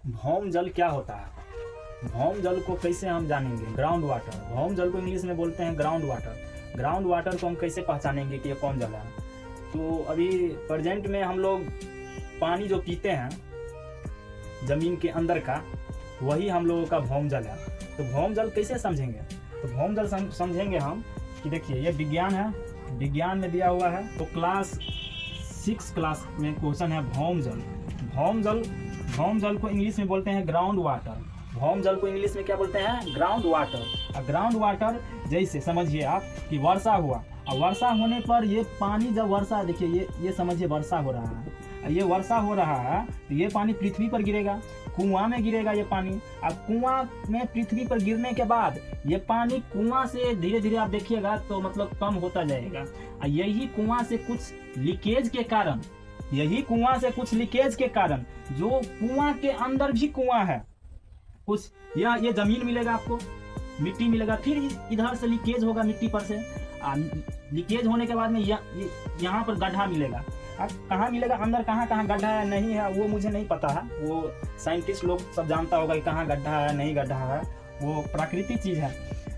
भौम जल क्या होता है? भौम जल को कैसे हम जानेंगे? ग्राउंड वाटर, भौम जल को इंग्लिश में बोलते हैं ग्राउंड वाटर। ग्राउंड वाटर को हम कैसे पहचानेंगे कि ये कौन जल है? तो अभी प्रेजेंट में हम लोग पानी जो पीते हैं जमीन के अंदर का, वही हम लोगों का भौम जल है। तो भौम जल कैसे समझेंगे? तो भौम जल समझेंगे हम कि देखिए ये विज्ञान है, विज्ञान में दिया हुआ है। तो क्लास 6 क्लास में क्वेश्चन है भौम जल। भौम जल को इंग्लिश में बोलते हैं ग्राउंड वाटर। भौम जल को इंग्लिश में क्या बोलते हैं? Ground water. ग्राउंड वाटर जैसे समझिए आप कि वर्षा हुआ, और वर्षा होने पर ये पानी जब वर्षा, देखिए ये समझिए वर्षा हो रहा है, ये वर्षा हो रहा है तो ये पानी पृथ्वी पर गिरेगा, कुआं में गिरेगा ये पानी। और कुआं में पृथ्वी पर गिरने के बाद ये पानी कुआं से धीरे धीरे आप देखिएगा तो मतलब कम होता जाएगा। और यही कुआं से कुछ लीकेज के कारण जो कुआं के अंदर भी कुआं है, कुछ ये जमीन मिलेगा आपको, मिट्टी मिलेगा, फिर इधर से लीकेज होगा मिट्टी पर से। लीकेज होने के बाद में यहाँ पर गड्ढा मिलेगा। अब कहाँ मिलेगा, अंदर कहाँ गड्ढा है नहीं है वो मुझे नहीं पता है, वो साइंटिस्ट लोग सब जानता होगा कि कहाँ गड्ढा है नहीं गड्ढा है, वो प्राकृतिक चीज़ है।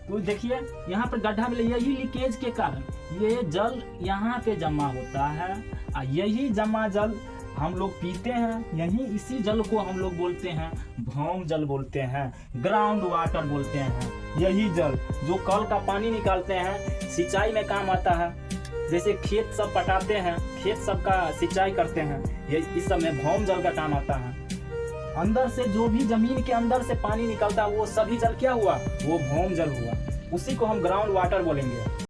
तो देखिए यहाँ पर गड्ढा मिले, यही लीकेज के कारण ये जल यहाँ पे जमा होता है, और यही जमा जल हम लोग पीते हैं। यही इसी जल को हम लोग बोलते हैं भौम जल बोलते हैं, ग्राउंड वाटर बोलते हैं। यही जल जो कल का पानी निकालते हैं, सिंचाई में काम आता है। जैसे खेत सब पटाते हैं, खेत सब का सिंचाई करते हैं, ये इस सब में भौम जल का काम आता है। अंदर से जो भी जमीन के अंदर से पानी निकलता है वो सभी जल क्या हुआ? वो भौम जल हुआ। उसी को हम ग्राउंड वाटर बोलेंगे।